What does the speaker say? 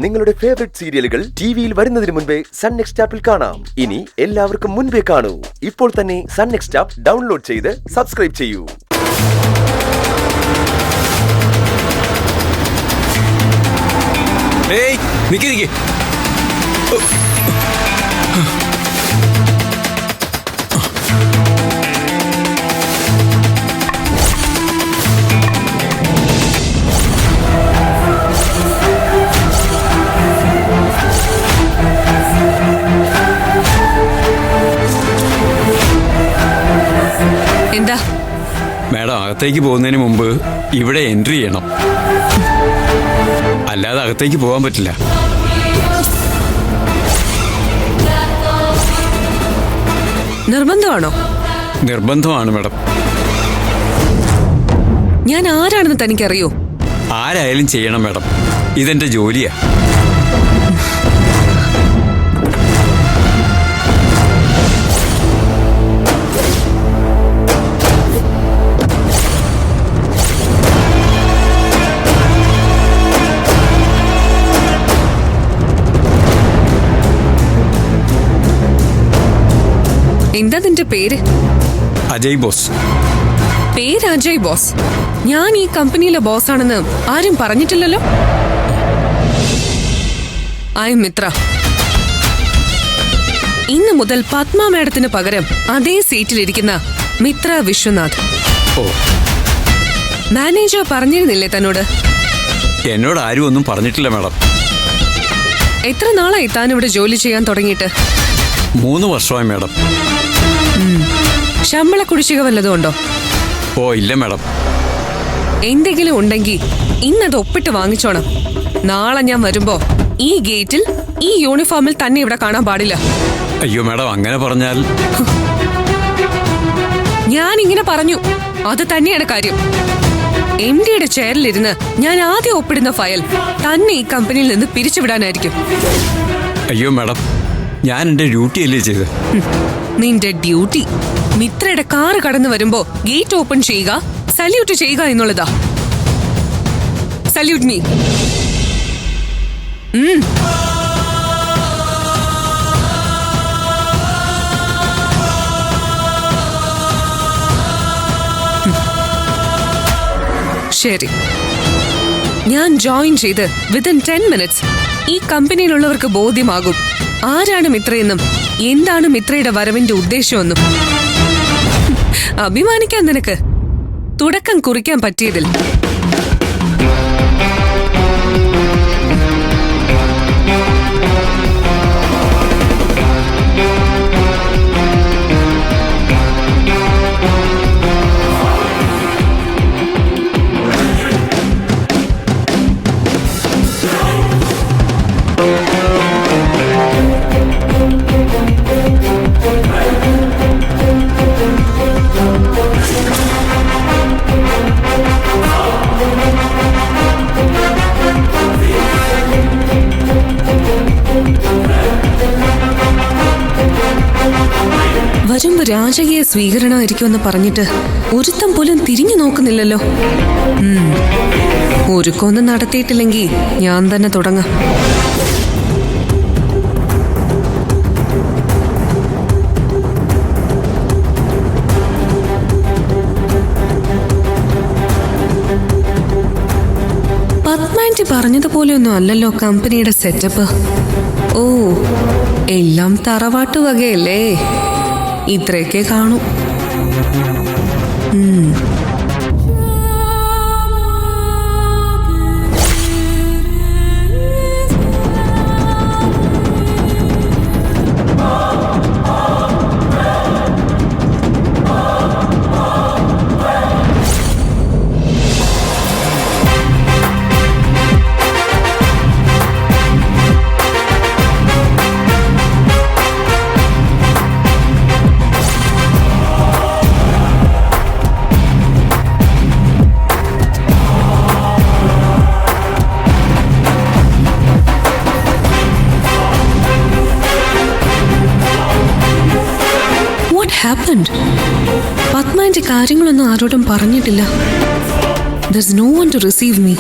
നിങ്ങളുടെ ഫേവറേറ്റ് സീരിയലുകൾ ടിവിയിൽ വരുന്നതിന് മുൻപേ സൺ നെക്സ്റ്റ് ആപ്പിൽ കാണാം. ഇനി എല്ലാവർക്കും മുൻപേ കാണൂ. ഇപ്പോൾ തന്നെ സൺ നെക്സ്റ്റ് ആപ്പ് ഡൗൺലോഡ് ചെയ്ത് സബ്സ്ക്രൈബ് ചെയ്യൂ. എന്താ മാഡം, അകത്തേക്ക് പോകുന്നതിന് മുമ്പ് ഇവിടെ എൻട്രി ചെയ്യണം, അല്ലാതെ അകത്തേക്ക് പോകാൻ പറ്റില്ല. നിർബന്ധമാണോ? നിർബന്ധമാണ് മാഡം. ഞാൻ ആരാണെന്ന് തനിക്കറിയോ? ആരായാലും ചെയ്യണം മാഡം, ഇതെന്റെ ജോലിയാ. എന്താ നിന്റെ പേര്? അജയ് ബോസ്. പേര് അജയ് ബോസ്. ഞാൻ ഈ കമ്പനിയിലെ ബോസ് ആണെന്ന് ആരും പറഞ്ഞിട്ടില്ലല്ലോ. ഐ മിത്ര. ഇന്ന് മുതൽ പത്മ മാഡത്തിന് പകരം അതേ സീറ്റിലിരിക്കുന്ന മിത്ര വിശ്വനാഥ്. ഓ, മാനേജർ പറഞ്ഞിരുന്നില്ലേ തന്നോട്? എന്നോട് ആരും ഒന്നും പറഞ്ഞിട്ടില്ല മാഡം. എത്ര നാളായി താൻ ഇവിടെ ജോലി ചെയ്യാൻ തുടങ്ങിയിട്ട്? 3 വർഷമായി മാഡം. ശമ്പള കുടിശ്ശിക വല്ലതും ഉണ്ടോ? ഓ ഇല്ല മാഡം. എന്തെങ്കിലും ഉണ്ടെങ്കിൽ ഇന്നത് ഒപ്പിട്ട് വാങ്ങിച്ചോണം. നാളെ ഞാൻ വരുമ്പോ ഈ ഗേറ്റിൽ ഈ യൂണിഫോമിൽ തന്നെ ഇവിടെ കാണാൻ പാടില്ല. അയ്യോ മാഡം, അങ്ങനെ പറഞ്ഞാൽ. ഞാൻ ഇങ്ങനെ പറഞ്ഞു, അത് തന്നെയാണ് കാര്യം. MDയുടെ ചെയറിലിരുന്ന് ഞാൻ ആദ്യം ഒപ്പിടുന്ന ഫയൽ തന്നെ ഈ കമ്പനിയിൽ നിന്ന് പിരിച്ചുവിടാനായിരിക്കും. അയ്യോ മാഡം, ഞാൻ എന്റെ ഡ്യൂട്ടി അല്ലേ ചെയ്ത്. നിന്റെ ഡ്യൂട്ടി മിത്രയുടെ കാറ് കടന്നു വരുമ്പോ ഗേറ്റ് ഓപ്പൺ ചെയ്യുക, സല്യൂട്ട് ചെയ്യുക എന്നുള്ളതാ. Salute me. ശരി, ഞാൻ ജോയിൻ ചെയ്ത് വിത്തിൻ 10 minutes ഈ കമ്പനിയിലുള്ളവർക്ക് ബോധ്യമാകും ആരാണ് മിത്രയെന്നും എന്താണ് മിത്രയുടെ വരവിന്റെ ഉദ്ദേശമെന്നും. അഭിമാനിക്കാൻ നിനക്ക് തുടക്കം കുറിക്കാൻ പറ്റിയതിൽ. വരുമ്പോ രാജകീയ സ്വീകരണമായിരിക്കുമെന്ന് പറഞ്ഞിട്ട് ഒരുത്തം പോലും തിരിഞ്ഞു നോക്കുന്നില്ലല്ലോ. ഒരുക്കൊന്നും നടത്തിയിട്ടില്ലെങ്കിൽ ഞാൻ തന്നെ തുടങ്ങാം. പത്മാൻറ്റി പറഞ്ഞതുപോലെയൊന്നും അല്ലല്ലോ കമ്പനിയുടെ സെറ്റപ്പ്. ഓ, എല്ലാം തറവാട്ട് വകയല്ലേ, ഇത്രയൊക്കെ കാണൂ. happened? പത്മാന്റെ കാര്യങ്ങളൊന്നും ആരോടും പറഞ്ഞിട്ടില്ല. There's no one to receive me.